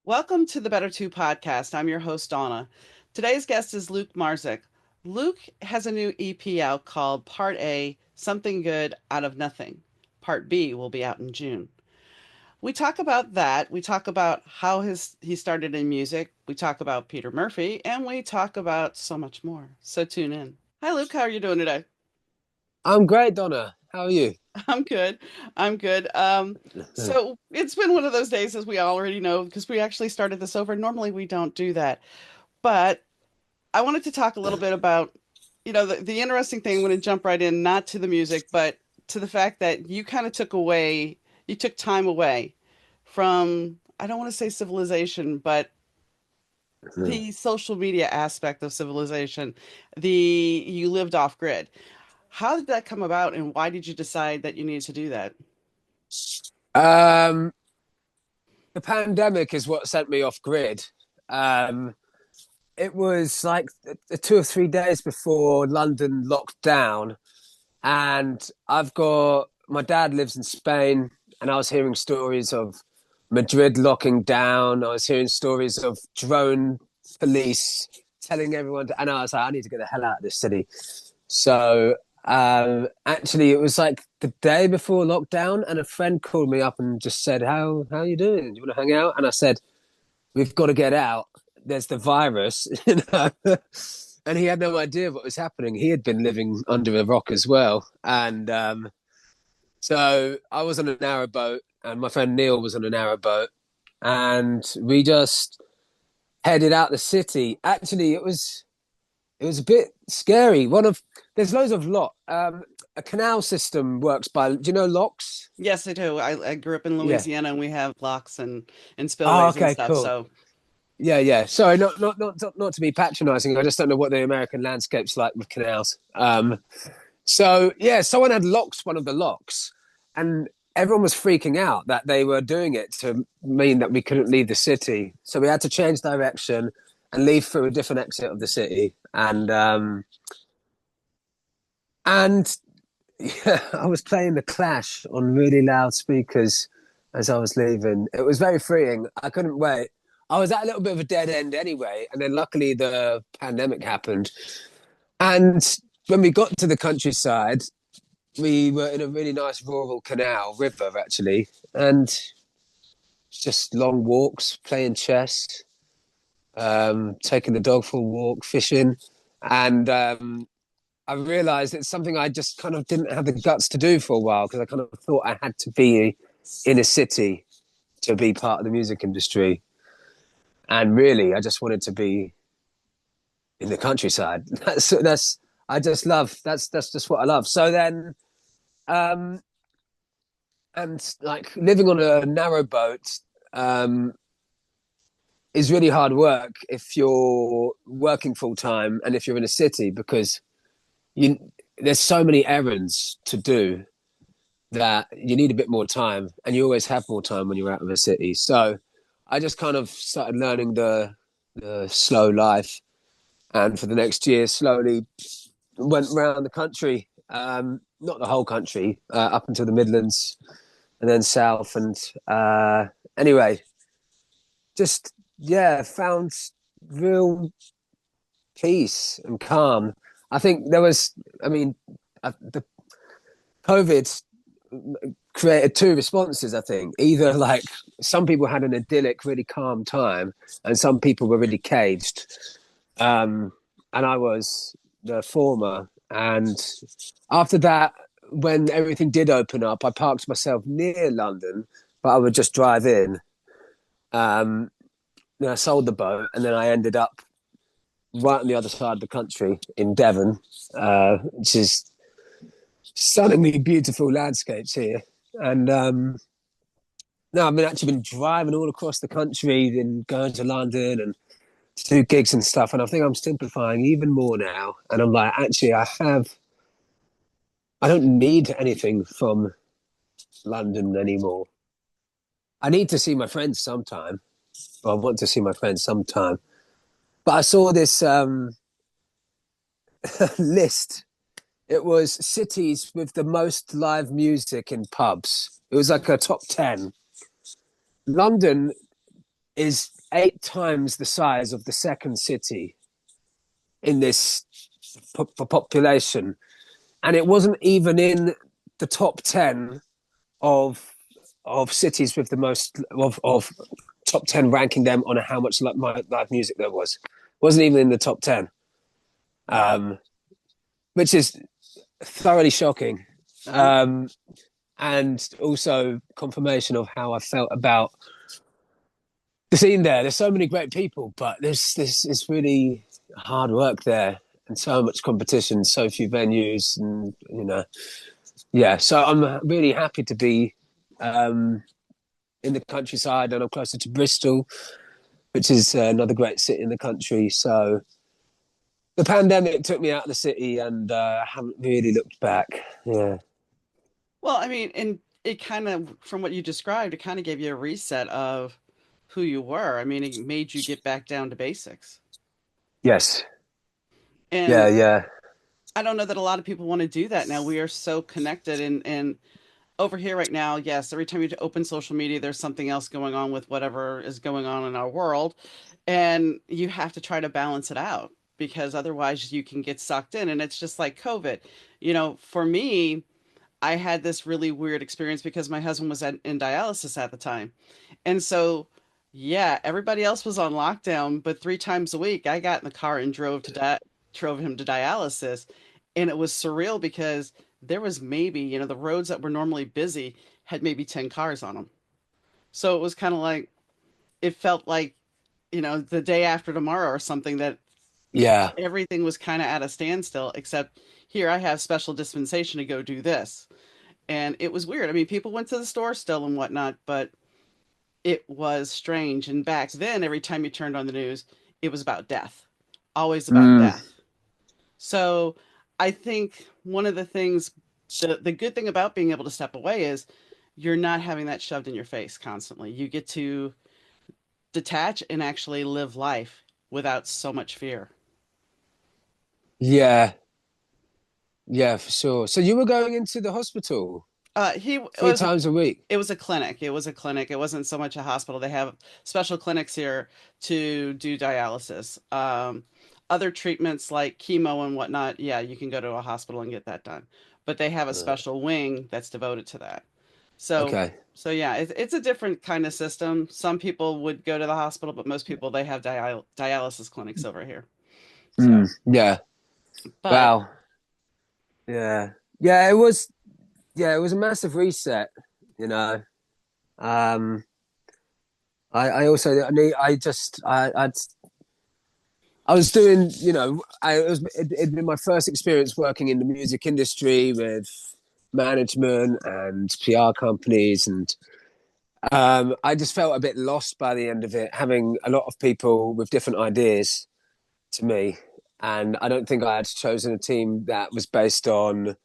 Welcome to the Better Two podcast. I'm your host, Donna. Today's guest is Luke Marzec. Luke has a new EP out called Part A, Something Good Out of Nothing. Part B will be out in June. We talk about that. We talk about how he started in music. We talk about Peter Murphy, and we talk about so much more. So tune in. Hi, Luke. How are you doing today? I'm great, Donna. How are you? I'm good. I'm good. So it's been one of those days, as we already know, because we actually started this over. Normally, we don't do that. But I wanted to talk a little bit about, the interesting thing, I'm going to jump right in, not to the music, but to the fact that you took time away from, I don't want to say civilization, but the social media aspect of civilization. You lived off grid. How did that come about, and why did you decide that you needed to do that? Um, the pandemic is what sent me off grid. Um, it was like 2 or 3 days before London locked down, and I've got my dad lives in Spain, and I was hearing stories of Madrid locking down. I was hearing stories of drone police telling everyone, and I was like, I need to get the hell out of this city. So actually, it was like the day before lockdown, and a friend called me up and just said, "How are you doing? Do you want to hang out?" And I said, "We've got to get out. There's the virus," you know. And he had no idea what was happening. He had been living under a rock as well, and so I was on a narrow boat, and my friend Neil was on a narrow boat, and we just headed out the city. Actually, it was a bit scary. There's loads of a canal system works by. Do you know locks? Yes, I do. I grew up in Yeah. Louisiana, and we have locks and Oh, spillways and okay, stuff. cool. So Yeah, yeah. Sorry, not to be patronising. I just don't know what the American landscape's like with canals. So yeah, someone had locked one of the locks, and everyone was freaking out that they were doing it to mean that we couldn't leave the city. So we had to change direction and leave through a different exit of the city. And yeah, I was playing the Clash on really loud speakers as I was leaving. It was very freeing. I couldn't wait. I was at a little bit of a dead end anyway, and then luckily the pandemic happened. And when we got to the countryside, we were in a really nice rural canal river actually, and just long walks, playing chess, taking the dog for a walk, fishing, and I realized it's something I just kind of didn't have the guts to do for a while because I kind of thought I had to be in a city to be part of the music industry. And really, I just wanted to be in the countryside. That's I just love that's just what I love. So then, um, and like living on a narrow boat, um, is really hard work if you're working full time and if you're in a city because you there's so many errands to do that you need a bit more time, and you always have more time when you're out of a city. So I just kind of started learning the slow life, and for the next year, slowly went around the country, not the whole country, up until the Midlands and then south. And anyway, just yeah, found real peace and calm. I think there was, I mean, the COVID created two responses. I think either like some people had an idyllic, really calm time, and some people were really caged. And I was the former. And after that, when everything did open up, I parked myself near London, but I would just drive in. Um, then I sold the boat, and then I ended up right on the other side of the country in Devon, which is stunningly beautiful landscapes here. And no, I've been actually been driving all across the country and going to London and to do gigs and stuff. And I think I'm simplifying even more now. And I'm like, actually, I don't need anything from London anymore. I need to see my friends sometime. Or I want to see my friends sometime. But I saw this list. It was cities with the most live music in pubs. It was like a top 10. London is 8 times the size of the second city in this population, and it wasn't even in the top 10 of cities with the most of top 10 ranking them on how much live music there was. It wasn't even in the top 10, which is thoroughly shocking. Uh-huh. And also confirmation of how I felt about the scene there. There's so many great people, but there's this is really hard work there, and so much competition, so few venues, and yeah. So I'm really happy to be in the countryside, and I'm closer to Bristol, which is another great city in the country. So the pandemic took me out of the city, and I haven't really looked back. Yeah. Well, I mean, and it kind of, from what you described, it kind of gave you a reset of who you were. I mean, it made you get back down to basics. Yes. Yeah. And Yeah. I don't know that a lot of people want to do that now. We are so connected and over here right now, yes, every time you open social media, there's something else going on with whatever is going on in our world. And you have to try to balance it out because otherwise you can get sucked in. And it's just like COVID. For me, I had this really weird experience because my husband was in dialysis at the time. And so, yeah, everybody else was on lockdown, but 3 times a week I got in the car and drove him to dialysis. And it was surreal because there was maybe, the roads that were normally busy had maybe 10 cars on them. So it was kind of like, it felt like, the day after tomorrow or something that Yeah. everything was kind of at a standstill, except here I have special dispensation to go do this. And it was weird. I mean, people went to the store still and whatnot, but it was strange. And back then, every time you turned on the news, it was about death, always about Mm. death. So I think one of the things, the good thing about being able to step away is you're not having that shoved in your face constantly. You get to detach and actually live life without so much fear. Yeah. Yeah, for sure. So you were going into the hospital He three was times a week. It was a clinic. It was a clinic. It wasn't so much a hospital. They have special clinics here to do dialysis. Other treatments like chemo and whatnot, yeah, you can go to a hospital and get that done. But they have a special wing that's devoted to that. So, Okay. so yeah, it's a different kind of system. Some people would go to the hospital, but most people they have dialysis clinics over here. So, Yeah. but Wow. Yeah. Yeah, it was yeah, it was a massive reset, you know. Um I also I need I just I was doing, it'd been my first experience working in the music industry with management and PR companies, and I just felt a bit lost by the end of it, having a lot of people with different ideas to me. And I don't think I had chosen a team that was based on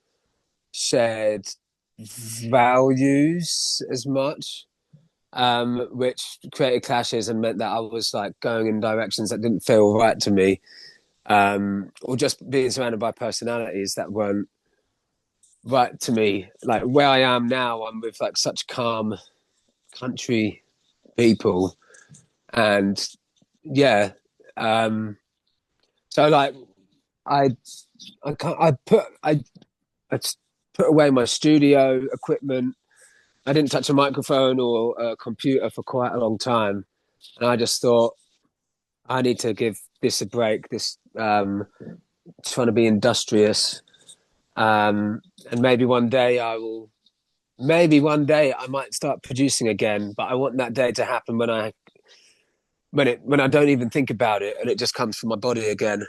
shared values as much, which created clashes and meant that I was like going in directions that didn't feel right to me, or just being surrounded by personalities that weren't right to me. Like where I am now, I'm with like such calm country people, and yeah, um, so like I I can't, I put away my studio equipment. I didn't touch a microphone or a computer for quite a long time, and I just thought I need to give this a break. This trying to be industrious, and maybe one day I will. Maybe one day I might start producing again, but I want that day to happen when I don't even think about it and it just comes from my body again.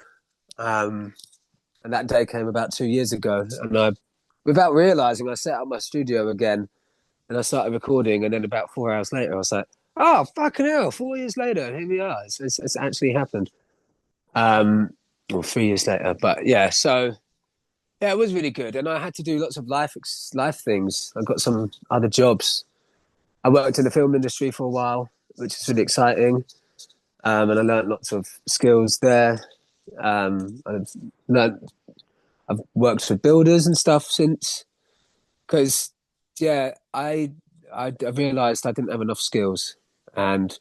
Um, and that day came about 2 years ago, and without realizing, I set up my studio again and I started recording. And then about 4 hours later, I was like, "Oh fucking hell!" 4 years later, here we are. It's actually happened. Or 3 years later, but yeah. So yeah, it was really good, and I had to do lots of life things. I got some other jobs. I worked in the film industry for a while, which is really exciting, and I learned lots of skills there. I've learned I've worked with builders and stuff since, because yeah, I realized I didn't have enough skills, and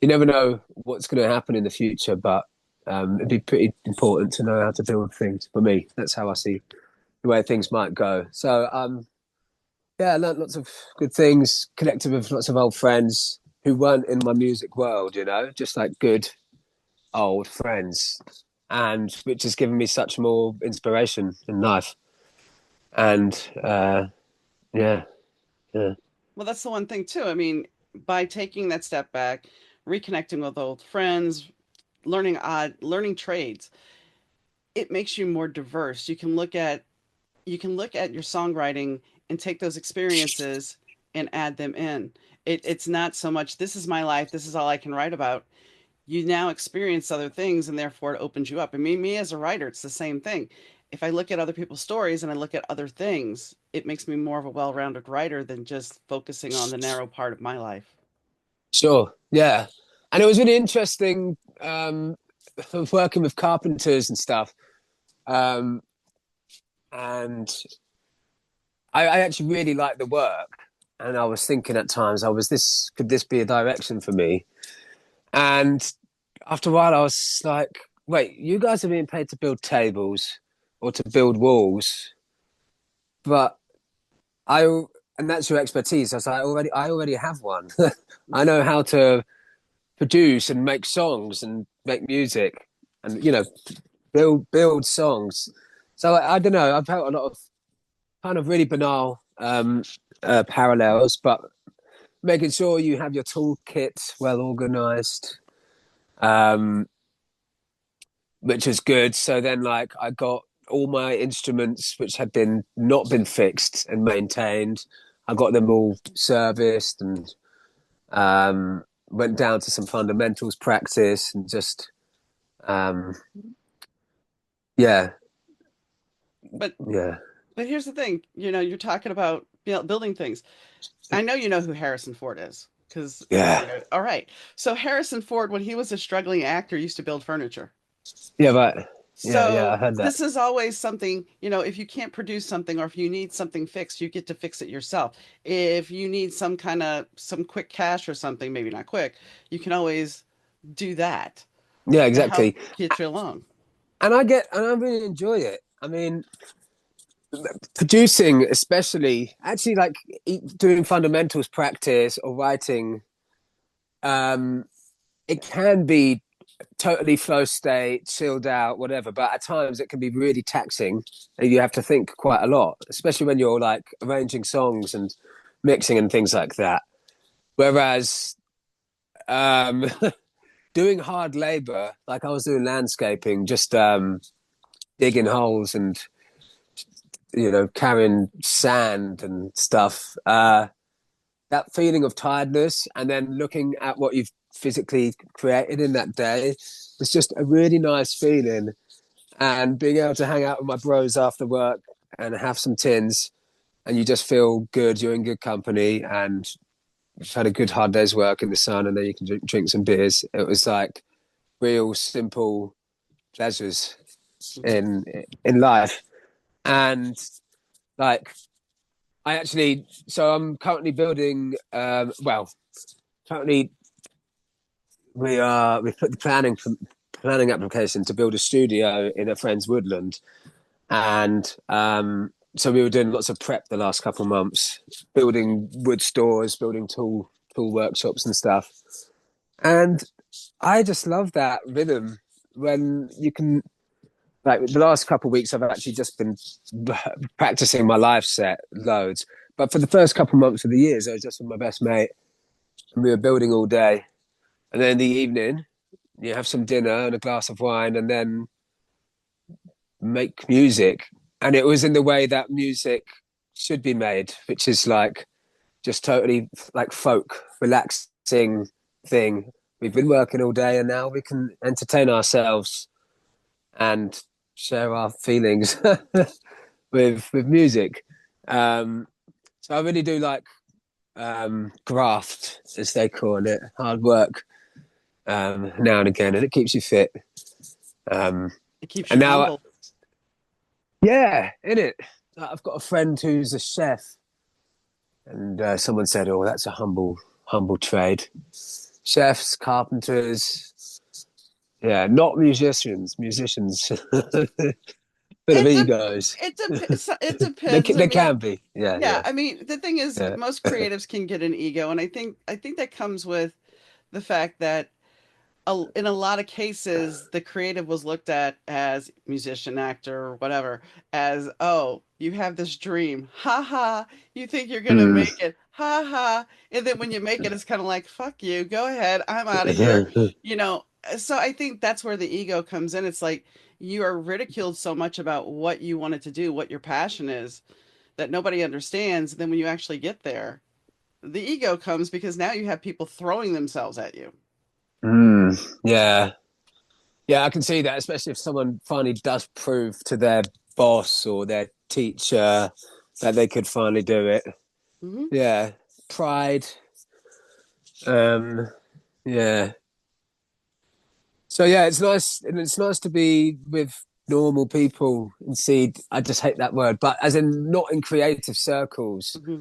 you never know what's going to happen in the future, but it'd be pretty important to know how to build things. For me, that's how I see the way things might go. So yeah, I learned lots of good things, connected with lots of old friends who weren't in my music world, just like good old friends, and which has given me such more inspiration in life. And yeah, yeah, Well, that's the one thing too. I mean, by taking that step back, reconnecting with old friends, learning trades, it makes you more diverse. You can look at your songwriting and take those experiences and add them in. It's not so much this is my life, this is all I can write about. You now experience other things and therefore it opens you up. I mean, me as a writer, it's the same thing. If I look at other people's stories and I look at other things, it makes me more of a well-rounded writer than just focusing on the narrow part of my life. sure, yeah. And it was really interesting working with carpenters and stuff. Um, and I actually really liked the work. And I was thinking at times, could this be a direction for me? And after a while, I was like, wait, you guys are being paid to build tables or to build walls, but I, and that's your expertise. I was like, I already have one. I know how to produce and make songs and make music and, build songs. So I don't know. I've felt a lot of kind of really banal parallels, but making sure you have your toolkit well organized, um, which is good. So then, like, I got all my instruments which had been not been fixed and maintained. I got them all serviced and went down to some fundamentals practice and just um, yeah, But yeah, but here's the thing, you're talking about building things. I know you know who Harrison Ford is because yeah, all right. So Harrison Ford, when he was a struggling actor, used to build furniture. yeah, right, yeah. I So heard that. this is always something, if you can't produce something or if you need something fixed, you get to fix it yourself. If you need some quick cash or something, maybe not quick, you can always do that Yeah, to help exactly. get you along. And I really enjoy it. I mean, producing, especially, actually, like doing fundamentals practice or writing, um, it can be totally flow state, chilled out, whatever. But at times it can be really taxing, and you have to think quite a lot, especially when you're like arranging songs and mixing and things like that. Whereas um, doing hard labor, like I was doing landscaping, just digging holes and carrying sand and stuff. That feeling of tiredness, and then looking at what you've physically created in that day, was just a really nice feeling. And being able to hang out with my bros after work and have some tins, and you just feel good. You're in good company, and you've had a good hard day's work in the sun, and then you can drink some beers. It was like real simple pleasures Mhm. in life. And like I'm currently building. Currently we put the planning application to build a studio in a friend's woodland, and so we were doing lots of prep the last couple of months, building wood stores, building tool workshops and stuff. And I just love that rhythm when you can. Like the last couple of weeks, I've actually just been practicing my live set loads. But for the first couple of months of the years, I was just with my best mate, and we were building all day. And then in the evening, you have some dinner and a glass of wine, and then make music. And it was in the way that music should be made, which is like just totally like folk, relaxing thing. We've been working all day, and now we can entertain ourselves and share our feelings with music. Um, so I really do like graft, as they call it, hard work now and again, and it keeps you fit. Um, It keeps and you now, humble. yeah, in it, I've got a friend who's a chef, and someone said, "Oh, that's a humble trade." chefs, carpenters. Yeah, not musicians. Musicians, bit of It egos. depends. It They depends. can, I they mean, can be. Yeah, yeah. yeah, I mean, the thing is, yeah. most creatives can get an ego, and I think that comes with the fact that in a lot of cases, the creative was looked at as musician, actor, or whatever, as, oh, you have this dream. Ha ha. You think you're going to Mm. make it. Ha ha. And then when you make it, it's kind of like, fuck you. Go ahead. I'm out of here. You know, so I think that's where the ego comes in. It's like you are ridiculed so much about what you wanted to do, what your passion is, that nobody understands. Then when you actually get there, the ego comes because now you have people throwing themselves at you. Mm. Yeah, yeah. I can see that, especially if someone finally does prove to their boss or their teacher that they could finally do it. Hmm. Yeah, pride. Um, yeah. So yeah, it's nice, and it's nice to be with normal people and see. I just hate that word, but as in not in creative circles Hmm.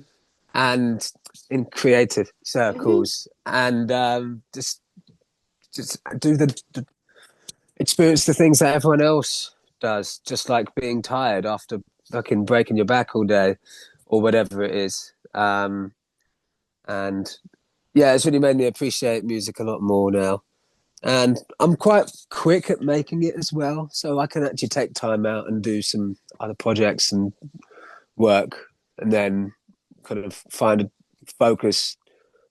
and in creative Hmm. circles, and just do the experience the things that everyone else does, just like being tired after fucking breaking your back all day or whatever it is. And yeah, it's really made me appreciate music a lot more now. And I'm quite quick at making it as well, so I can actually take time out and do some other projects and work, and then kind of find a focus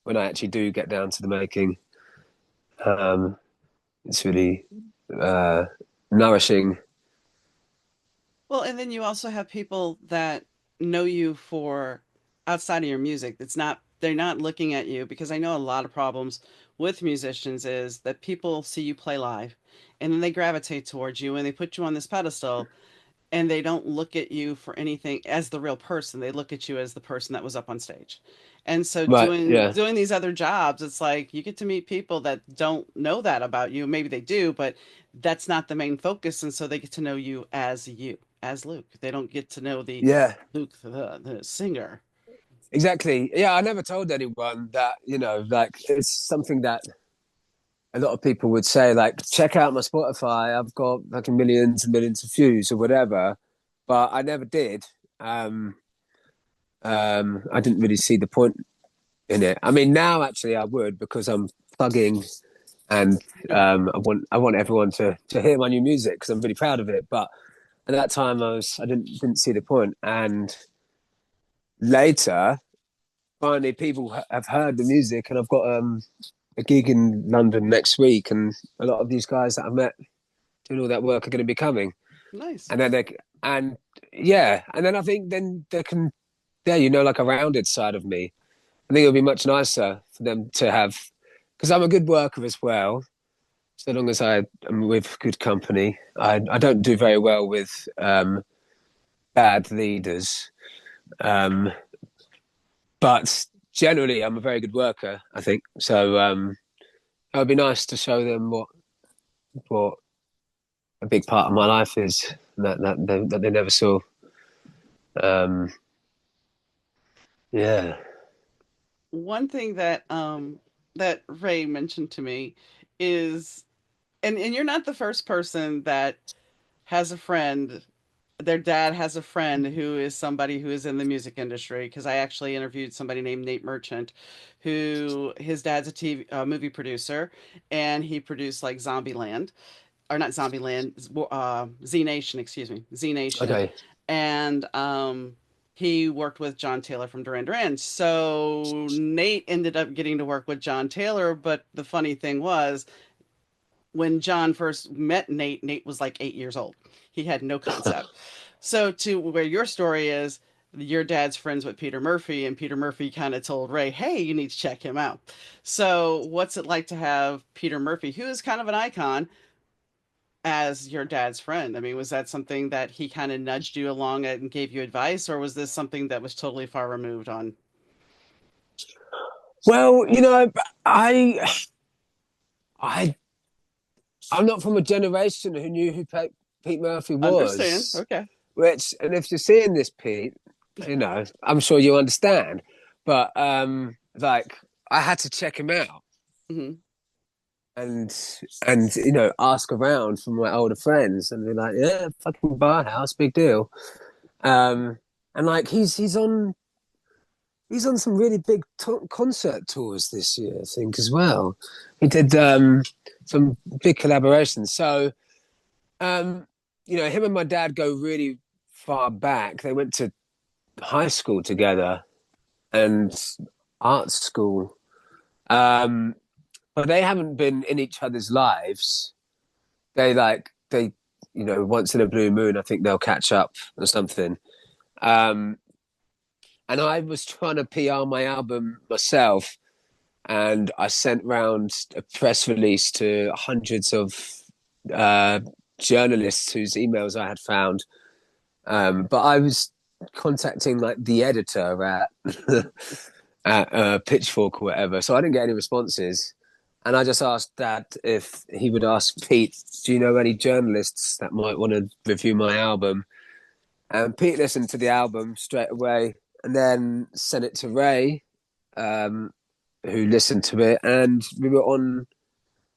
when I actually do get down to the making. Um, it's really uh, nourishing. Well, and then you also have people that know you for outside of your music. It's not, they're not looking at you, because I know a lot of problems with musicians is that people see you play live and then they gravitate towards you and they put you on this pedestal, and they don't look at you for anything as the real person. They look at you as the person that was up on stage. And so Right? Yeah. doing these other jobs, it's like you get to meet people that don't know that about you. Maybe they do, but that's not the main focus. And so they get to know you, as Luke. They don't get to know the Yeah. Luke, the singer. Exactly. Yeah. I never told anyone that. Like it's something that a lot of people would say, like, check out my Spotify. I've got like millions and millions of views or whatever, but I never did. Um, I didn't really see the point in it. I mean, now actually I would, because I'm plugging, and I want everyone to hear my new music because I'm really proud of it. But at that time, I didn't see the point. And later, finally, people have heard the music, and I've got a gig in London next week, and a lot of these guys that I've met doing all that work are going to be coming, Nice. and then they and yeah, and then I think then they can, yeah, like a rounded side of me. I think it'll be much nicer for them to have, because I'm a good worker as well. So long as I am with good company, I don't do very well with bad leaders. Um, but generally, I'm a very good worker, I think. So it would be nice to show them what a big part of my life is that they never saw. Um, yeah. One thing that that Ray mentioned to me is, and you're not the first person that has a friend, their dad has a friend who is somebody who is in the music industry, because I actually interviewed somebody named Nate Merchant, who his dad's a TV movie producer, and he produced like Zombieland, or not Zombieland, Z Nation, excuse me, Z Nation, Okay. and he worked with John Taylor from Duran Duran. So Nate ended up getting to work with John Taylor, but the funny thing was, when John first met Nate, Nate was like 8 years old. He had no concept. So, to where your story is, your dad's friends with Peter Murphy, and Peter Murphy kind of told Ray, hey, you need to check him out. So, what's it like to have Peter Murphy, who is kind of an icon, as your dad's friend? I mean, was that something that he kind of nudged you along and gave you advice, or was this something that was totally far removed on? Well, I I I'm not from a generation who knew who Pete Murphy Understand? was. Okay. And if you're seeing this, Pete, I'm sure you understand. But like, I had to check him out. Hmm. and ask around from my older friends, and they're like, yeah, fucking Barhouse, big deal. And like he's on some really big concert tours this year, I think, as well. He did some big collaborations. So him and my dad go really far back. They went to high school together and art school. But they haven't been in each other's lives. They once in a blue moon, I think they'll catch up or something. Um, and I was trying to PR my album myself, and I sent round a press release to hundreds of uh, journalists whose emails I had found. But I was contacting like the editor at Pitchfork or whatever, so I didn't get any responses. And I just asked Dad if he would ask Pete, do you know any journalists that might want to review my album? And Pete listened to the album straight away and then sent it to Ray, um, who listened to it. And we were on,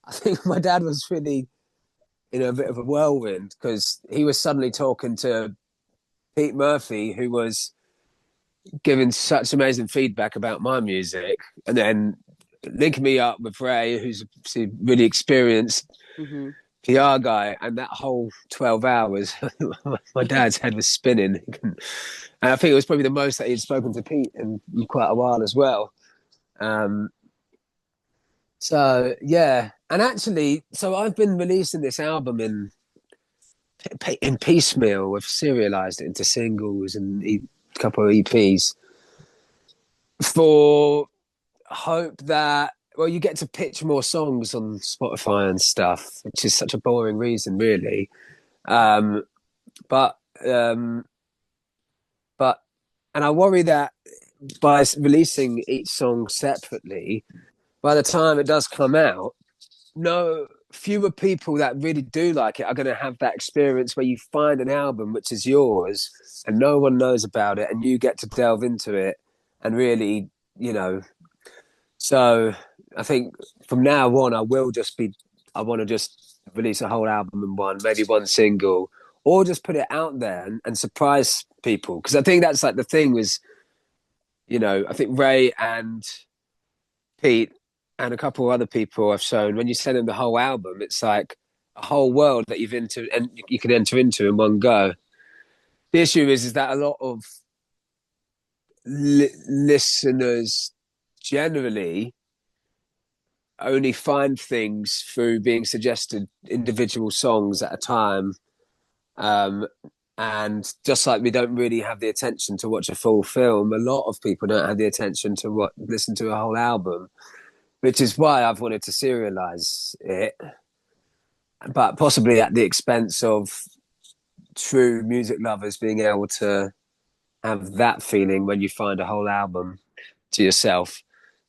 I think my dad was really in a bit of a whirlwind because he was suddenly talking to Pete Murphy, who was giving such amazing feedback about my music. And then linking me up with Ray, who's a really experienced Mm-hmm. PR guy, and that whole 12 hours, my dad's head was spinning. And I think it was probably the most that he'd spoken to Pete in quite a while as well. Um, so, yeah. And actually, so I've been releasing this album in piecemeal. We've serialized it into singles and a couple of EPs for hope that you get to pitch more songs on Spotify and stuff, which is such a boring reason, really. Um, but um, but and I worry that by releasing each song separately, by the time it does come out, no fewer people that really do like it are going to have that experience where you find an album which is yours and no one knows about it, and you get to delve into it and really, you know. So I think from now on, I want to just release a whole album in one, maybe one single, or just put it out there and surprise people. Because I think that's like the thing was, I think Ray and Pete and a couple of other people I've shown, when you send them the whole album, it's like a whole world that you can enter into in one go. The issue is that a lot of listeners generally only find things through being suggested individual songs at a time. Um, and just like we don't really have the attention to watch a full film, a lot of people don't have the attention to listen to a whole album, which is why I've wanted to serialize it, but possibly at the expense of true music lovers being able to have that feeling when you find a whole album to yourself.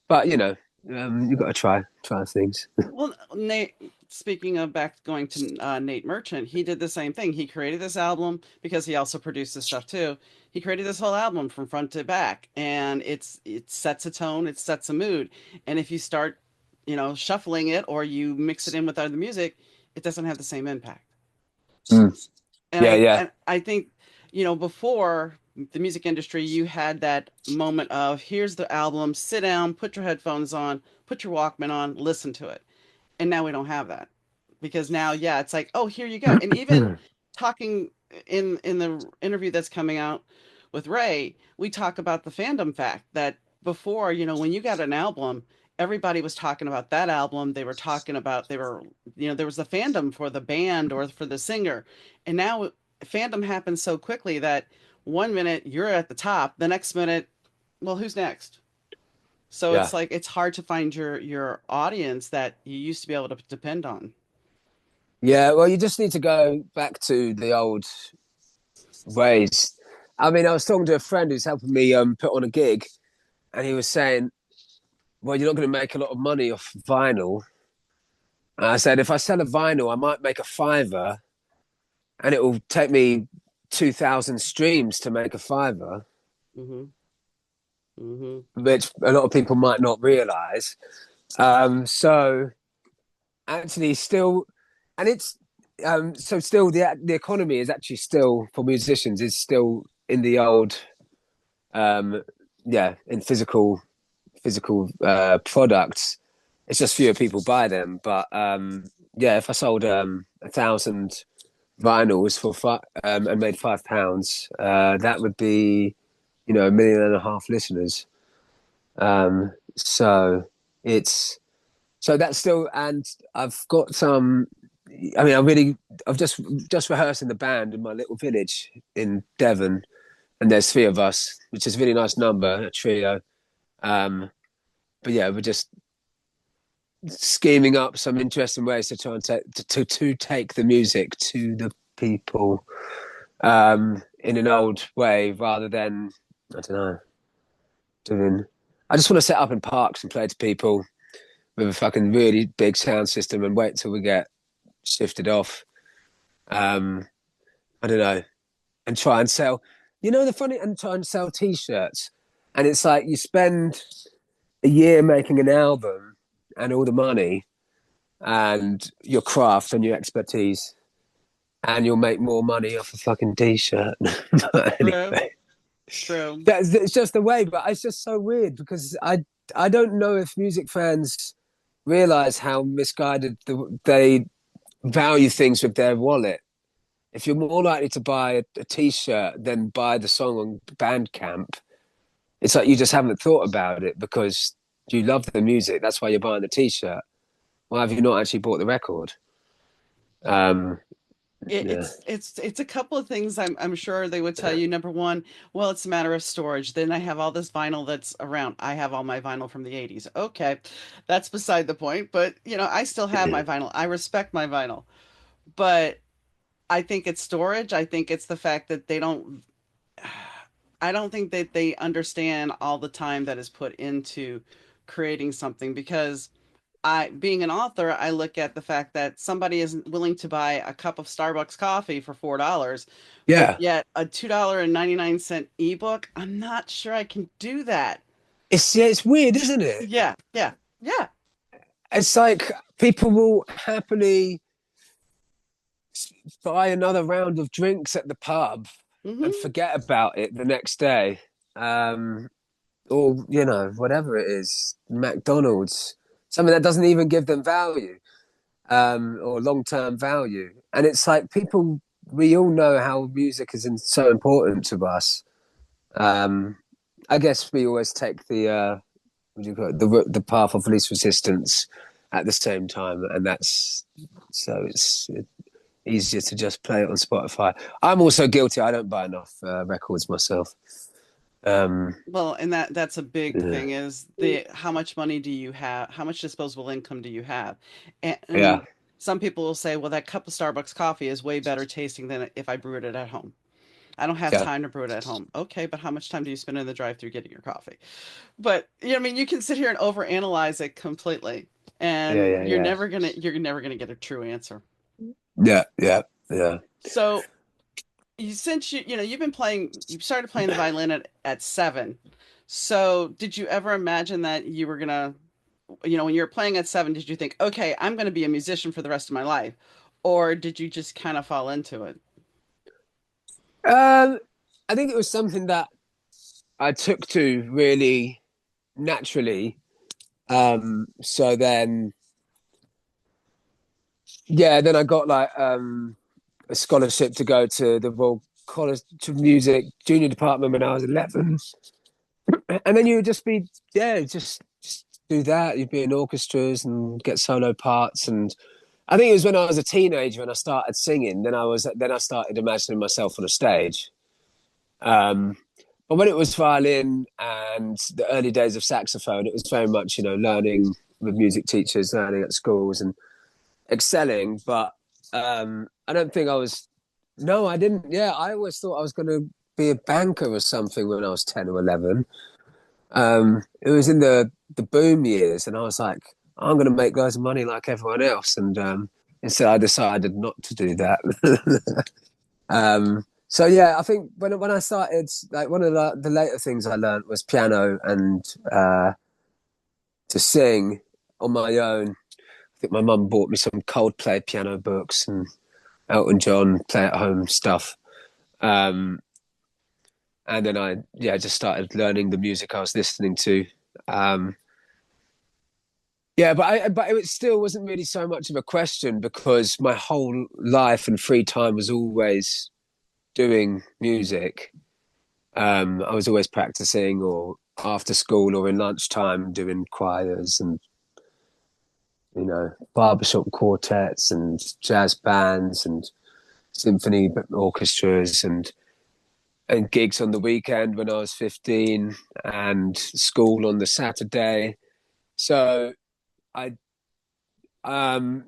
But you've got to try things. Well, Nate, speaking of back going to Nate Merchant, he did the same thing. He created this album because he also produced this stuff too. He created this whole album from front to back, and it sets a tone, it sets a mood. And if you start, shuffling it or you mix it in with other music, it doesn't have the same impact. Mm. And Yeah, I yeah, and I think, before the music industry, you had that moment of here's the album, sit down, put your headphones on, put your Walkman on, listen to it. And now we don't have that because now, yeah, it's like, oh, here you go. And even talking in the interview that's coming out with Ray, we talk about the fandom fact that before, when you got an album, everybody was talking about that album. They were talking about there was the fandom for the band or for the singer. And now fandom happens so quickly that one minute you're at the top, the next minute, well, who's next? So yeah. it's like it's hard to find your audience that you used to be able to depend on. Yeah, well, you just need to go back to the old ways. I mean, I was talking to a friend who's helping me put on a gig, and he was saying, "Well, you're not going to make a lot of money off vinyl." And I said, "If I sell a vinyl, I might make a fiver, and it will take me 2,000 streams to make a fiver, Hmm. Hmm. which a lot of people might not realize." So actually still, and it's so still the economy is actually still for musicians is still in the old um in physical products. It's just fewer people buy them, but yeah, if I sold 1,000 vinyls and made £5, that would be, you know, 1.5 million listeners. So it's so that's still, and I've got some. I mean, I've just rehearsed in the band in my little village in Devon, and there's three of us, which is a really nice number, a trio. Um, but yeah, we're just scheming up some interesting ways to try and to take the music to the people in an old way rather than, I don't know, doing. I just want to set up in parks and play to people with a fucking really big sound system and wait till we get shifted off. Um, I don't know, and try and sell. You know the funny, and try and sell T-shirts, and it's like you spend a year making an album and all the money and your craft and your expertise, and you'll make more money off a fucking T-shirt. But True, anyway, true. it's just the way. But it's just so weird because I don't know if music fans realize how misguided they value things with their wallet. If you're more likely to buy a T-shirt than buy the song on Bandcamp, it's like you just haven't thought about it because you love the music. That's why you're buying the T-shirt. Why have you not actually bought the record? Um, yeah, It's a couple of things I'm sure they would tell you. Number one, well, it's a matter of storage. Then I have all this vinyl that's around. I have all my vinyl from the 80s. Okay, that's beside the point. But you know, I still have my vinyl. I respect my vinyl. But I think it's storage. I think it's the fact that they don't I don't think that they understand all the time that is put into creating something because being an author, I look at the fact that somebody isn't willing to buy a cup of Starbucks coffee for $4, but yeah. yet a $2.99 ebook, I'm not sure I can do that. It's weird, isn't it? Yeah, yeah, yeah. It's like people will happily buy another round of drinks at the pub and Hmm. forget about it the next day. Or, you know, whatever it is, McDonald's, something that doesn't even give them value, or long term value. And it's like people, we all know how music is so important to us. Um, I guess we always take what do you call it, the path of least resistance at the same time, and that's so it's easier to just play it on Spotify. I'm also guilty. I don't buy enough records myself. Um, Well, and that's a big yeah, thing is the how much money do you have? How much disposable income do you have? yeah, And some people will say, well, that cup of Starbucks coffee is way better tasting than if I brewed it at home. I don't have yeah, time to brew it at home. Okay, but how much time do you spend in the drive-through getting your coffee? But you know, I mean, you can sit here and overanalyze it completely, yeah, and yeah, yeah, you're never gonna get a true answer. yeah, yeah, yeah. So since you know you've been playing, you started playing the violin at 7. So did you ever imagine that you were gonna, you know, when you were playing at 7, did you think, okay, I'm gonna be a musician for the rest of my life, or did you just kind of fall into it? Um, I think it was something that I took to really naturally. So then, yeah, then I got like a scholarship to go to the Royal College of Music junior department when I was 11. And then you would just be, yeah, just do that. You'd be in orchestras and get solo parts. And I think it was when I was a teenager and I started singing, then I started imagining myself on a stage. Um, but when it was violin and the early days of saxophone, it was very much, you know, learning with music teachers, learning at schools and excelling. But I don't think I was. No, I didn't. Yeah, I always thought I was going to be a banker or something when I was 10 or 11. It was in the boom years, and I was like, I'm going to make loads of money like everyone else. And instead, I decided not to do that. So yeah, I think when I started, like one of the later things I learned was piano and to sing on my own. think my mum bought me some Coldplay piano books and Elton John play at home stuff. Um, and then I just started learning the music I was listening to. Um, yeah, but it still wasn't really so much of a question because my whole life and free time was always doing music. I was always practicing or after school or in lunchtime doing choirs and barbershop quartets and jazz bands and symphony orchestras and gigs on the weekend when I was 15 and school on the Saturday. So I um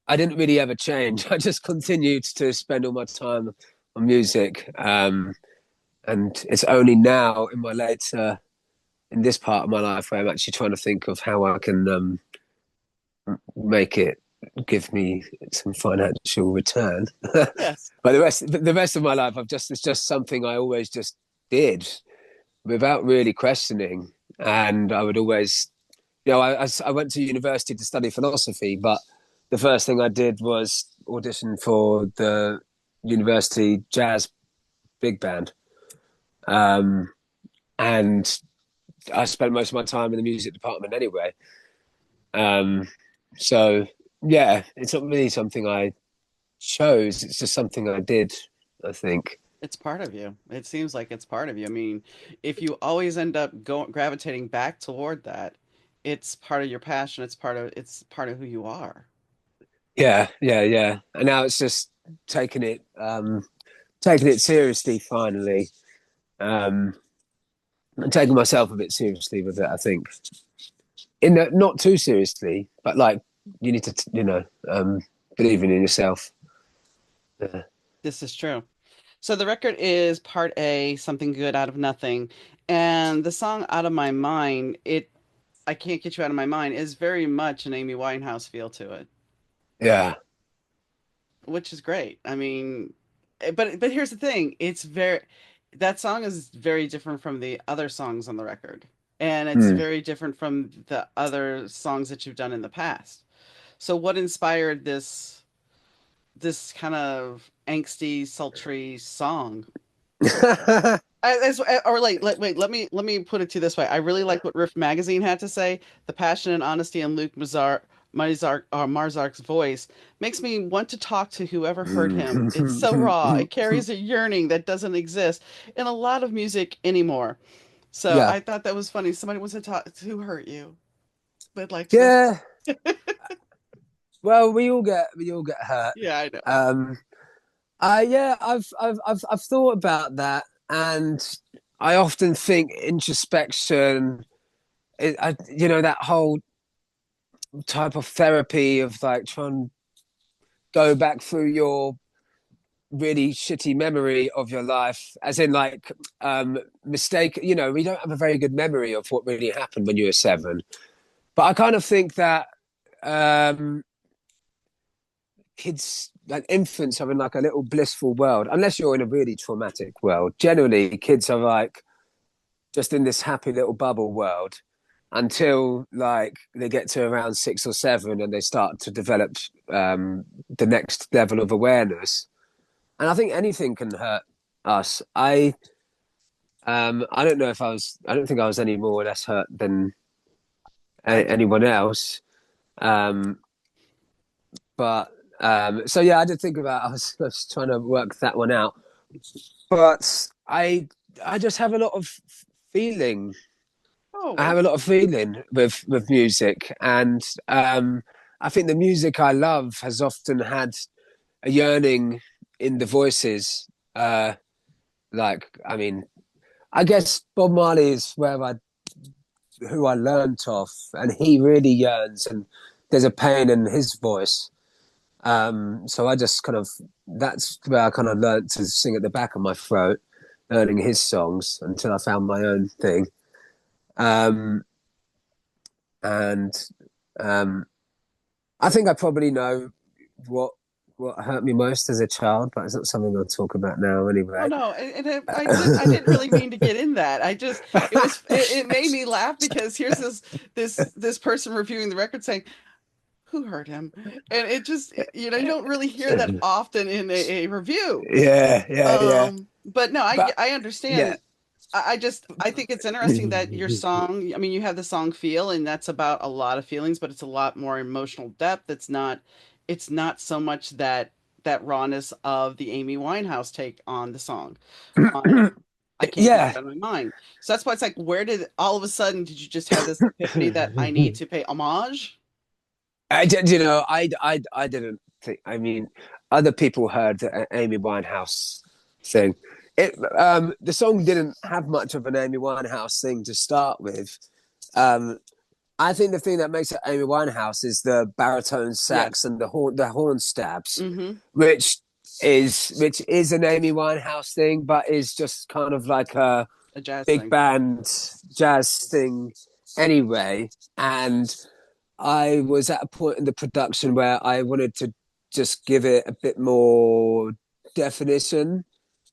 I didn't really ever change. I just continued to spend all my time on music. And it's only now in my later in this part of my life where I'm actually trying to think of how I can make it give me some financial return. But Yes. the rest of my life, it's just something I always just did without really questioning. And I would always, I went to university to study philosophy, but the first thing I did was audition for the university jazz big band. Um, and I spent most of my time in the music department anyway. Um, so yeah, it's not really something I chose. It's just something I did, I think. It's part of you. It seems like it's part of you. I mean, if you always end up going gravitating back toward that, it's part of your passion. It's part of who you are. Yeah, yeah, yeah. And now it's just taking it seriously finally. Um, and taking myself a bit seriously with it, I think. Not too seriously, but like you need to, believing in yourself. Yeah. This is true. So the record is part A, Something Good Out of Nothing. And the song Out of My Mind, I Can't Get You Out of My Mind is very much an Amy Winehouse feel to it, Yeah. which is great. I mean, but here's the thing, that song is very different from the other songs on the record. And it's Hmm. very different from the other songs that you've done in the past. So what inspired this kind of angsty, sultry song? Or like, wait, let me put it to you this way. I really like what Riff Magazine had to say. The passion and honesty in Luke Marzark's voice makes me want to talk to whoever heard him. It's so raw. It carries a yearning that doesn't exist in a lot of music anymore. So Yeah. I thought that was funny. Somebody wants to talk who hurt you. They'd like to listen. Yeah. Well, we all get hurt. Yeah, I know. Um, yeah, I've thought about that, and I often think introspection. That whole type of therapy of like trying to go back through your really shitty memory of your life, as in like mistake. We don't have a very good memory of what really happened when you were 7. But I kind of think that um, kids, like infants, are in like a little blissful world, unless you're in a really traumatic world. Generally, kids are like just in this happy little bubble world until like they get to around 6 or 7 and they start to develop the next level of awareness. And I think anything can hurt us. I don't know if I don't think I was any more or less hurt than anyone else. Um, but so yeah, I did think about. I was trying to work that one out, but I just have a lot of feeling. Oh, I have well, a lot of feeling with music, and I think the music I love has often had a yearning in the voices. I mean, I guess Bob Marley is who I learnt off, and he really yearns, and there's a pain in his voice. So I just kind of that's where I kind of learnt to sing at the back of my throat, learning his songs until I found my own thing. Um, and um, I think I probably know what what hurt me most as a child, but it's not something I'll talk about now oh anyway. no, I didn't really mean to get in that. It made me laugh because here's this person reviewing the record saying, who hurt him? And it just, you don't really hear that often in a review. Yeah, yeah, yeah. But no, But I yeah. understand. I think it's interesting that your song, I mean, you have the song Feel, and that's about a lot of feelings, but it's a lot more emotional depth. It's not so much that rawness of the Amy Winehouse take on the song. On I Can't Get Yeah. You Out of My Mind. So that's why it's like, where did all of a sudden did you just have this epiphany that I need to pay homage? I did, I didn't think. I mean, other people heard the Amy Winehouse thing. The song didn't have much of an Amy Winehouse thing to start with. Um, I think the thing that makes it Amy Winehouse is the baritone sax Yes. and the horn stabs, Mm-hmm. which which is an Amy Winehouse thing, but is just kind of like a A jazz big thing. band jazz thing anyway. And I was at a point in the production where I wanted to just give it a bit more definition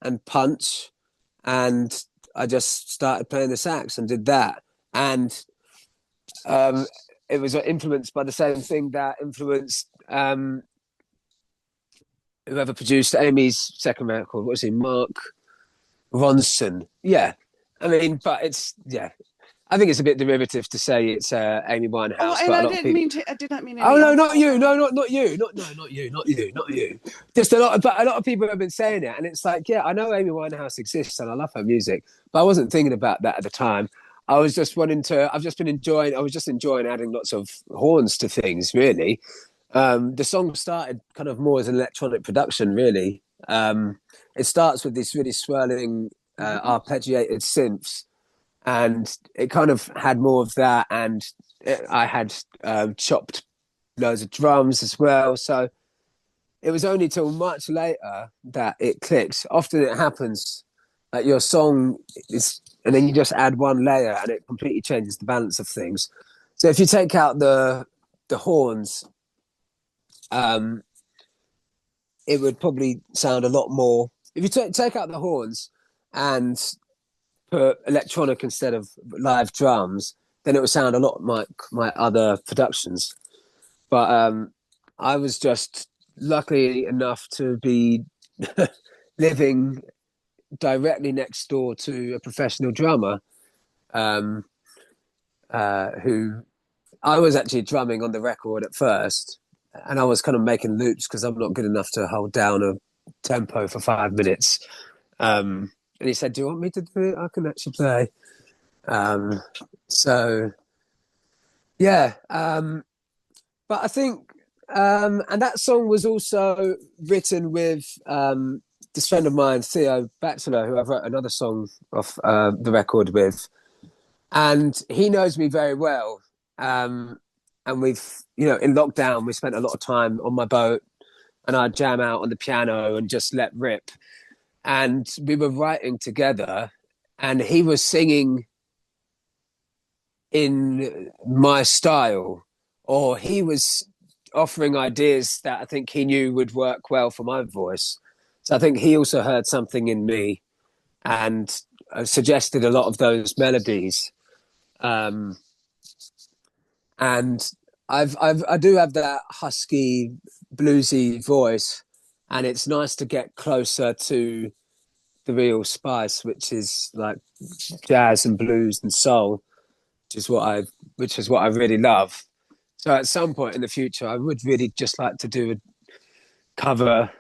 and punch. And I just started playing the sax and did that. And um, it was influenced by the same thing that influenced whoever produced Amy's second record. What was he? Mark Ronson. Yeah. I mean, but yeah. I think it's a bit derivative to say it's Amy Oh, Winehouse, and but a lot of people. I did not mean Oh any no, not insult. you. No, not you. Not you. Not you. Not you. Just a lot of people have been saying it, and it's like, yeah, I know Amy Winehouse exists, and I love her music, but I wasn't thinking about that at the time. I was just wanting to. I've just been enjoying. I was just enjoying adding lots of horns to things. Really, the song started kind of more as an electronic production. Really, it starts with these really swirling, Mm-hmm. arpeggiated synths, and it kind of had more of that, and I had chopped loads of drums as well. So it was only till much later that it clicked. Often it happens that your song is, and then you just add one layer, and it completely changes the balance of things. So if you take out the horns, um, it would probably sound a lot more. If you take out the horns and put electronic instead of live drums, then it would sound a lot like my other productions. But I was just lucky enough to be living directly next door to a professional drummer um, who I was actually drumming on the record at first, and I was kind of making loops because I'm not good enough to hold down a tempo for 5 minutes. And he said, "Do you want me to do it? I can actually play." Um, so yeah, but I think, and that song was also written with this friend of mine, Theo Batchelor, who I've wrote another song off the record with, and he knows me very well. And we've, in lockdown, we spent a lot of time on my boat, and I'd jam out on the piano and just let rip. And we were writing together, and he was singing in my style, or he was offering ideas that I think he knew would work well for my voice. So I think he also heard something in me and suggested a lot of those melodies. Um, and I do have that husky, bluesy voice, and it's nice to get closer to the real spice, which is like jazz and blues and soul, which is what I really love. So at some point in the future, I would really just like to cover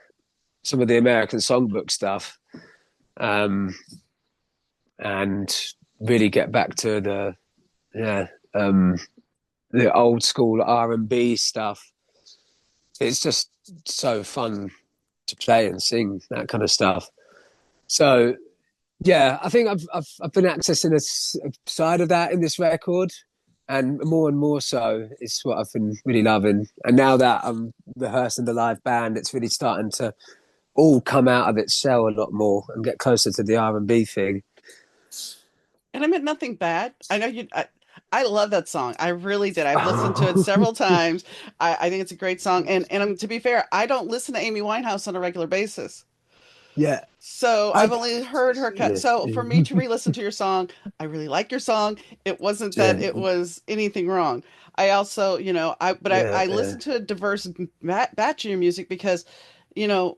some of the American songbook stuff, um, and really get back to yeah um, the old school R&B stuff. It's just so fun to play and sing that kind of stuff. So yeah, I think I've been accessing a side of that in this record, and more so is what I've been really loving. And now that I'm rehearsing the live band, it's really starting to all come out of its shell a lot more and get closer to the R&B thing. And I meant nothing bad. I know you. I love that song. I really did. I've listened to it several times. I think it's a great song. And to be fair, I don't listen to Amy Winehouse on a regular basis. Yeah. So I I've only heard her cut. yeah. So for me to re-listen to your song, I really like your song. It wasn't that Yeah. it was anything wrong. I also, Yeah. I Yeah. listened to a diverse batch of your music because, you know,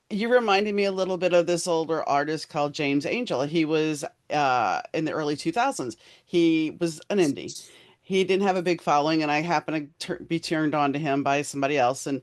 you reminded me a little bit of this older artist called James Angel. He was in the early 2000s. He was an indie. He didn't have a big following, and I happened to be turned on to him by somebody else, and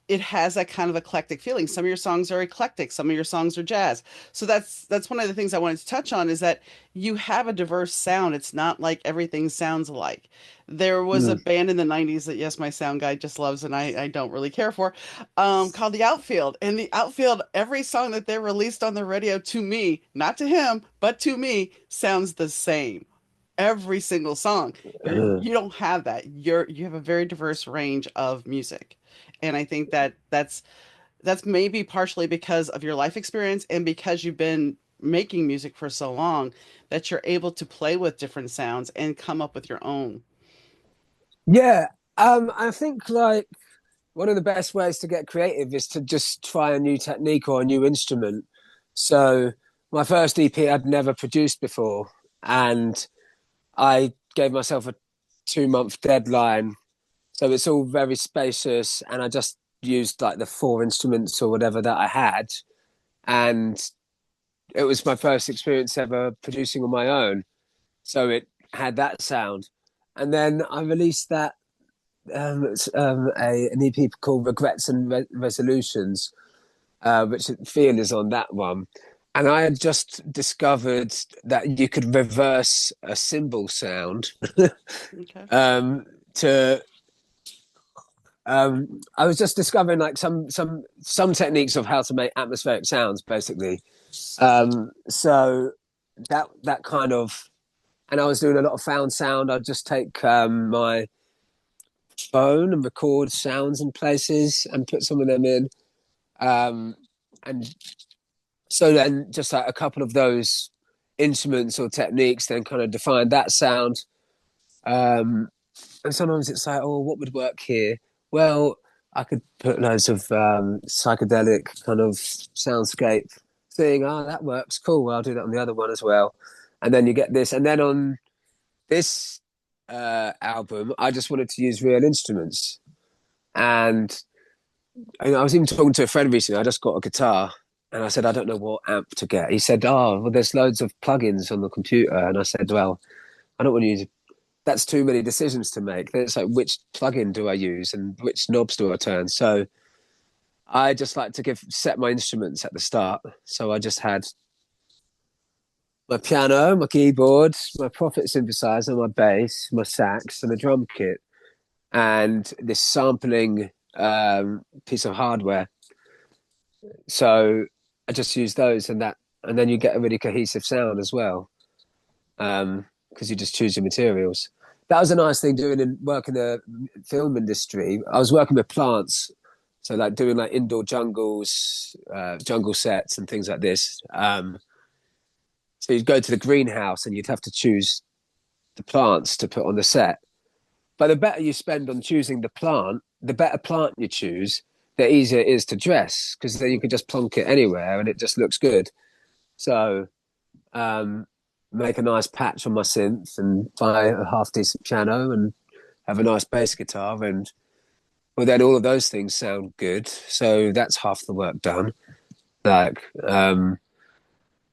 it has that kind of eclectic feeling. Some of your songs are eclectic, some of your songs are jazz. So that's one of the things I wanted to touch on is that you have a diverse sound. It's not like everything sounds alike. There was a Mm. band in the 90s that, yes, my sound guy just loves and I don't really care for, called The Outfield. And The Outfield, every song that they released on the radio to me, not to him, but to me, sounds the same. Every single song. Uh, You don't have that. You have a very diverse range of music. And I think that that's maybe partially because of your life experience and because you've been making music for so long that you're able to play with different sounds and come up with your own. yeah. I think like one of the best ways to get creative is to just try a new technique or a new instrument. So my first EP I'd never produced before, and I gave myself a 2 month deadline. So it's all very spacious, and I just used like the four instruments or whatever that I had, and it was my first experience ever producing on my own. So it had that sound, and then I released that an EP called Regrets and Resolutions, which Feel is on that one. And I had just discovered that you could reverse a cymbal sound Okay. um, to. I was just discovering like some techniques of how to make atmospheric sounds, basically. So that kind of, and I was doing a lot of found sound. I'd just take my phone and record sounds in places and put some of them in. Um, and so then just like a couple of those instruments or techniques then kind of define that sound. And sometimes it's like, oh, what would work here? Well, I could put loads of psychedelic kind of soundscape thing. Oh, that works. Cool. Well, I'll do that on the other one as well. And then you get this. And then on this album, I just wanted to use real instruments. And I was even talking to a friend recently. I just got a guitar, and I said, I don't know what amp to get. He said, oh, well, there's loads of plugins on the computer. And I said, well, I don't want to use. That's too many decisions to make. Then it's like, which plugin do I use and which knobs do I turn? So I just like to set my instruments at the start. So I just had my piano, my keyboard, my Prophet synthesizer, my bass, my sax, and a drum kit, and this sampling piece of hardware. So I just use those, and then you get a really cohesive sound as well, because you just choose your materials. That was a nice thing doing in work in the film industry. I was working with plants, so like doing like indoor jungles, jungle sets, and things like this. So you'd go to the greenhouse and you'd have to choose the plants to put on the set. But the better you spend on choosing the plant, the better plant you choose, the easier it is to dress because then you can just plonk it anywhere and it just looks good. So make a nice patch on my synth and buy a half decent piano and have a nice bass guitar and well then all of those things sound good. So that's half the work done. Like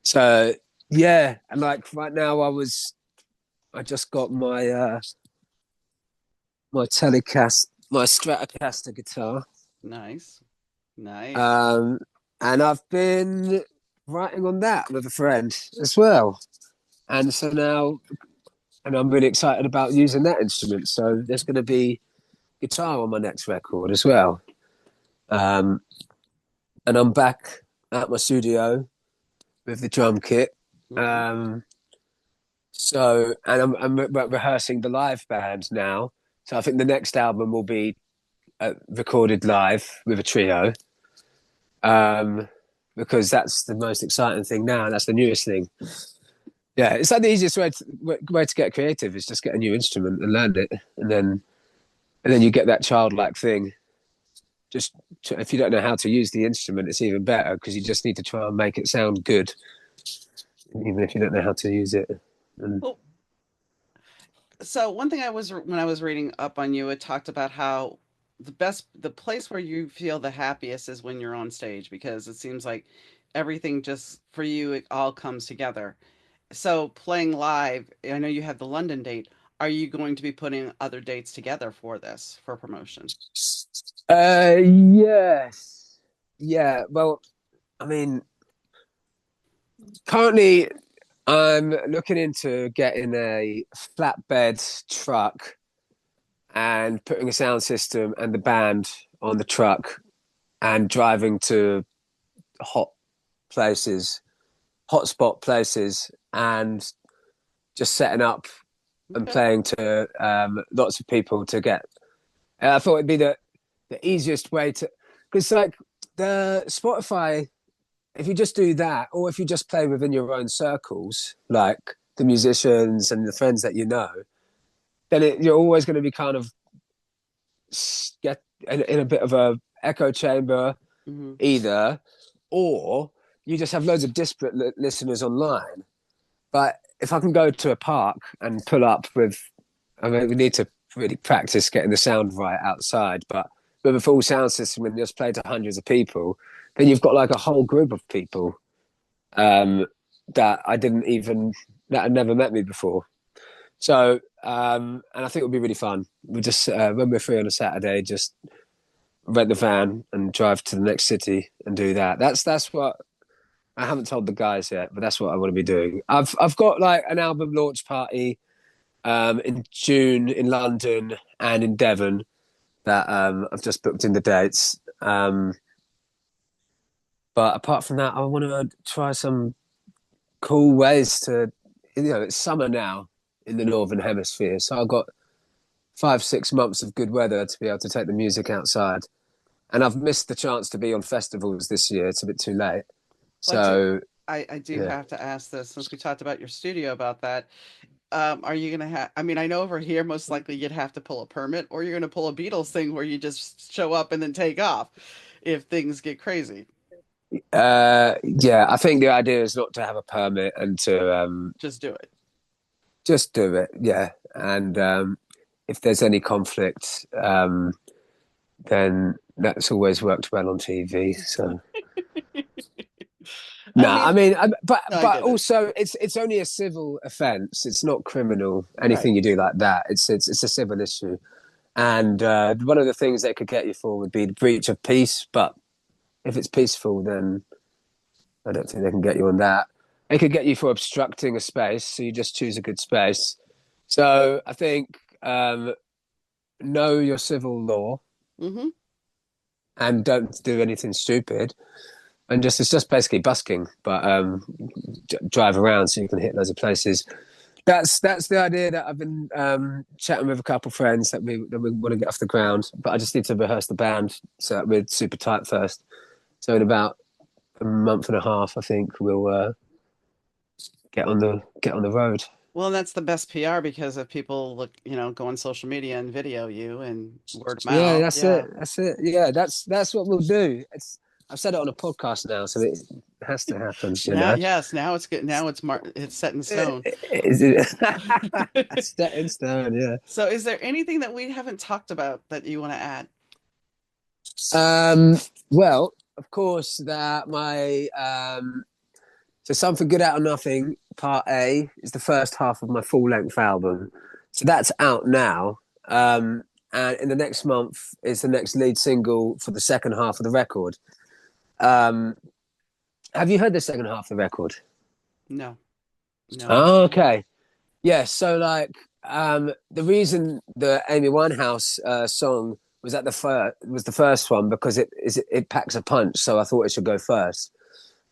so yeah, and like right now I just got my my Stratocaster guitar. Nice. Nice. Um, and I've been writing on that with a friend as well. And so now, and I'm really excited about using that instrument. So there's going to be guitar on my next record as well. Um, and I'm back at my studio with the drum kit. Hmm. Um, and I'm rehearsing the live band now. So I think the next album will be recorded live with a trio. Um, because that's the most exciting thing now. That's the newest thing. Yeah, it's like the easiest way to get creative is just get a new instrument and learn it, and then you get that childlike thing. just if you don't know how to use the instrument, it's even better because you just need to try and make it sound good, even if you don't know how to use it. And Well, so one thing when I was reading up on you, it talked about how the place where you feel the happiest is when you're on stage because it seems like everything just for you it all comes together. So playing live, I know you have the London date. Are you going to be putting other dates together for this for promotion? yes, yeah. Well, I mean, currently I'm looking into getting a flatbed truck and putting a sound system and the band on the truck and driving to hot places, hotspot places, and just setting up and Okay. playing to lots of people to get. I thought it'd be the easiest way to, because like the Spotify, if you just do that, or if you just play within your own circles, like the musicians and the friends that you know, then you're always going to be kind of get in a bit of a echo chamber Hmm. either, or you just have loads of disparate listeners online. But if I can go to a park and pull up with, I mean, we need to really practice getting the sound right outside, but with a full sound system and just play to hundreds of people, then you've got like a whole group of people um, that I didn't even, that had never met me before. So, and I think it would be really fun. We just, when we're free on a Saturday, just rent the van and drive to the next city and do that. That's what I haven't told the guys yet, but that's what I want to be doing. I've got like an album launch party in June in London and in Devon that I've just booked in the dates. But apart from that, I want to try some cool ways to, it's summer now in the Northern Hemisphere. So I've got 5, 6 months of good weather to be able to take the music outside. And I've missed the chance to be on festivals this year. It's a bit too late. Well, I do. So, I do yeah. have to ask this since we talked about your studio about that. Are you gonna have? I mean, I know over here most likely you'd have to pull a permit, or you're gonna pull a Beatles thing where you just show up and then take off if things get crazy. Yeah, I think the idea is not to have a permit and to Just do it. just do it. Yeah. And if there's any conflict, then that's always worked well on TV. So I nah, I mean, mean, no, I but get it. also it's only a civil offence. It's not criminal. Right. Anything you do like that, it's a civil issue. And one of the things they could get you for would be the breach of peace. But if it's peaceful, then I don't think they can get you on that. They could get you for obstructing a space, so you just choose a good space. So I think know your civil law Mm-hmm. and don't do anything stupid. And just it's just basically busking, but drive around so you can hit loads of places. That's the idea that I've been chatting with a couple of friends that we want to get off the ground. But I just need to rehearse the band so that we're super tight first. So in about a month and a half, I think we'll get on the road. Well, that's the best PR because if people look, go on social media and video you and word of Yeah, mouth, that's it. yeah. That's it. Yeah, that's what we'll do. I've said it on a podcast now, so it has to happen. You Now, know, yes, now it's good. Now it's set in stone. is it? That's set in stone. Yeah. So, is there anything that we haven't talked about that you want to add? Um. Well, of course, that my so something good out of nothing. Part A is the first half of my full length album, so that's out now. And in the next month is the next lead single for the second half of the record. Um, have you heard the second half of the record? No, no, I Oh, haven't. okay. Yeah, so like the reason the Amy Winehouse song was at the first one because it packs a punch, so I thought it should go first.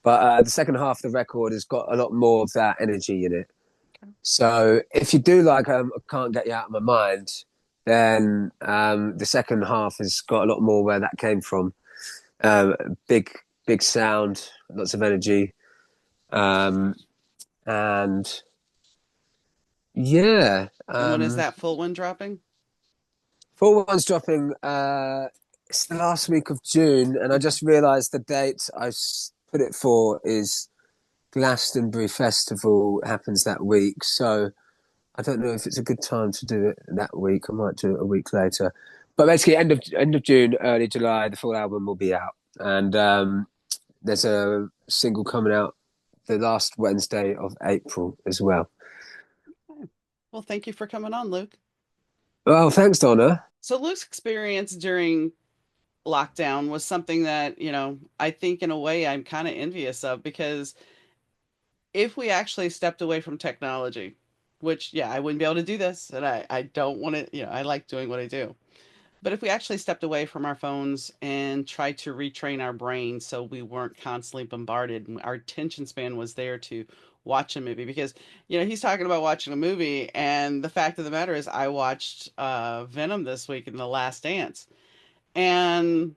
But the second half of the record has got a lot more of that energy in it. So if you do like I Can't Get You Out of My Mind, then the second half has got a lot more where that came from. Um, big big sound, lots of energy, um, and yeah. And when is that full one dropping? Full one's dropping It's the last week of June, and I just realised the date put it for is Glastonbury Festival happens that week. So I don't know if it's a good time to do it that week. I might do it a week later. But basically, end of June, early July, the full album will be out, and there's a single coming out the last Wednesday of April as well. Okay. Well, thank you for coming on, Luke. Well, thanks, Donna. So Luke's experience during lockdown was something that, I think in a way I'm kind of envious of because if we actually stepped away from technology, which, yeah, I wouldn't be able to do this, and I don't want to, I like doing what I do. But if we actually stepped away from our phones and tried to retrain our brains so we weren't constantly bombarded, and our attention span was there to watch a movie, because he's talking about watching a movie, and the fact of the matter is I watched Venom this week in The Last Dance, and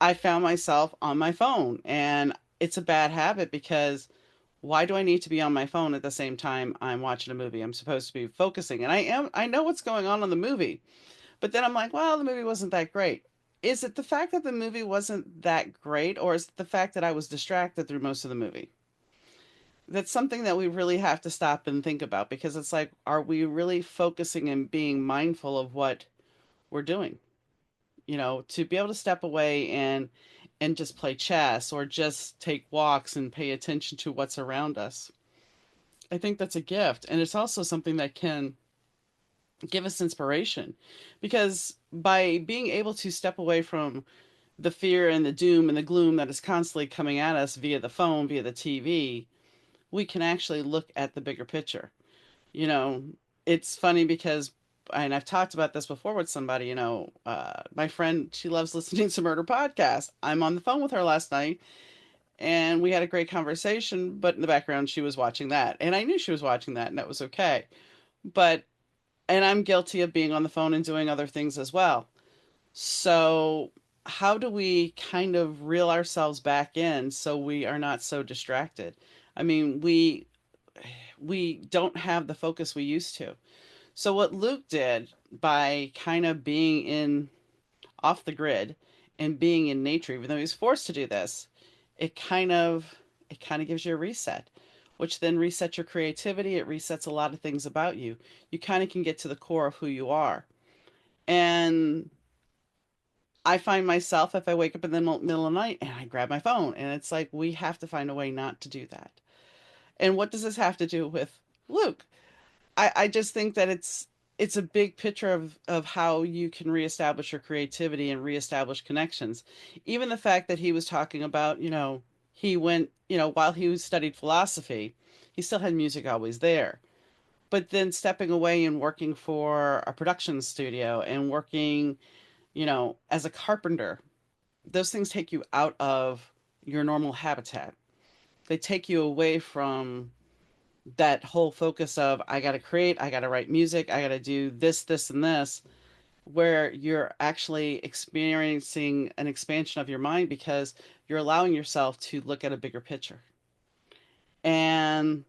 I found myself on my phone, and it's a bad habit because why do I need to be on my phone at the same time I'm watching a movie? I'm supposed to be focusing, and I know what's going on in the movie, but then I'm like, well, the movie wasn't that great. Is it the fact that the movie wasn't that great, or is it the fact that I was distracted through most of the movie? That's something that we really have to stop and think about, because it's like, are we really focusing and being mindful of what we're doing? To be able to step away and just play chess or just take walks and pay attention to what's around us. I think that's a gift, and it's also something that can give us inspiration, because by being able to step away from the fear and the doom and the gloom that is constantly coming at us via the phone, via the TV, we can actually look at the bigger picture. You know, it's funny because, and I've talked about this before with somebody, my friend, she loves listening to murder podcasts. I'm on the phone with her last night and we had a great conversation, but in the background, she was watching that. And I knew she was watching that, and that was okay. But, and I'm guilty of being on the phone and doing other things as well. So, how do we kind of reel ourselves back in so we are not so distracted? I mean, we don't have the focus we used to. So what Luke did by kind of being in off the grid and being in nature, even though he was forced to do this, it kind of it kind of gives you a reset, which then resets your creativity. It resets a lot of things about you. You kind of can get to the core of who you are. And I find myself, if I wake up in the middle of the night and I grab my phone, and it's like we have to find a way not to do that. And what does this have to do with Luke? I just think that it's a big picture of how you can reestablish your creativity and reestablish connections. Even the fact that he was talking about, he went, while he was studied philosophy, he still had music always there. But then stepping away and working for a production studio and working, as a carpenter, those things take you out of your normal habitat. They take you away from that whole focus of I got to create, I got to write music, I got to do this, this, and this, where you're actually experiencing an expansion of your mind because you're allowing yourself to look at a bigger picture. And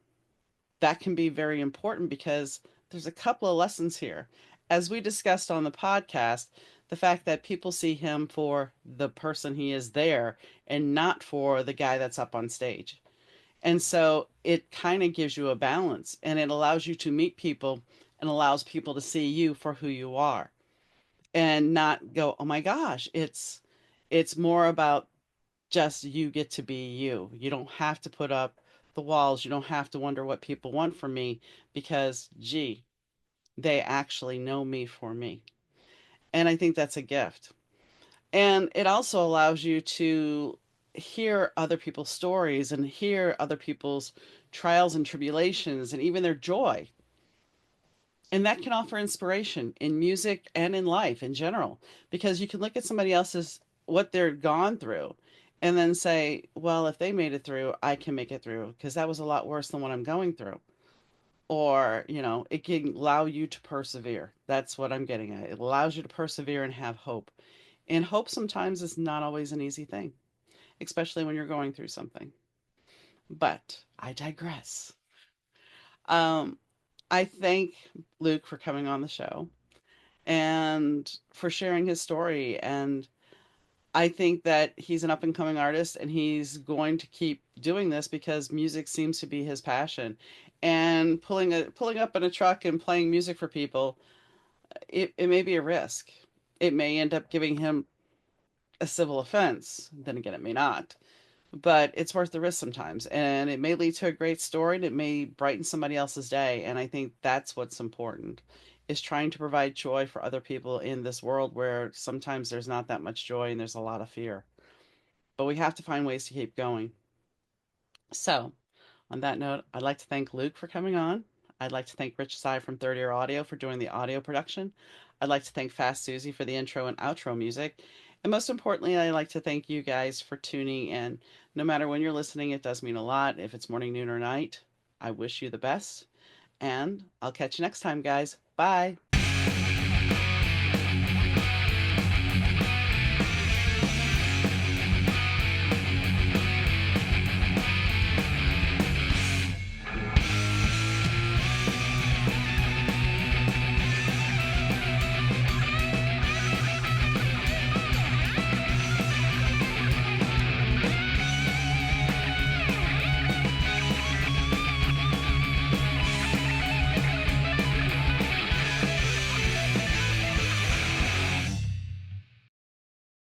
that can be very important because there's a couple of lessons here. As we discussed on the podcast, the fact that people see him for the person he is there and not for the guy that's up on stage. And so it kind of gives you a balance and it allows you to meet people and allows people to see you for who you are and not go, "Oh my gosh, it's more about just you get to be you. You don't have to put up the walls. You don't have to wonder what people want from me because gee, they actually know me for me." And I think that's a gift. And it also allows you to hear other people's stories and hear other people's trials and tribulations and even their joy. And that can offer inspiration in music and in life in general, because you can look at somebody else's what they're gone through and then say, well, if they made it through, I can make it through because that was a lot worse than what I'm going through. Or, it can allow you to persevere. That's what I'm getting at. It allows you to persevere and have hope. And hope sometimes is not always an easy thing, especially when you're going through something. But I digress. Um, I thank Luke for coming on the show and for sharing his story. And I think that he's an up and coming artist and he's going to keep doing this because music seems to be his passion. And pulling up in a truck and playing music for people, it may be a risk. It may end up giving him a civil offense. Then again, it may not. But it's worth the risk sometimes. And it may lead to a great story and it may brighten somebody else's day. And I think that's what's important is trying to provide joy for other people in this world where sometimes there's not that much joy and there's a lot of fear. But we have to find ways to keep going. So, on that note, I'd like to thank Luke for coming on. I'd like to thank Rich Sy from Third Ear Audio for doing the audio production. I'd like to thank Fast Susie for the intro and outro music. And most importantly, I'd like to thank you guys for tuning in. No matter when you're listening, it does mean a lot. If it's morning, noon, or night, I wish you the best. And I'll catch you next time, guys. Bye.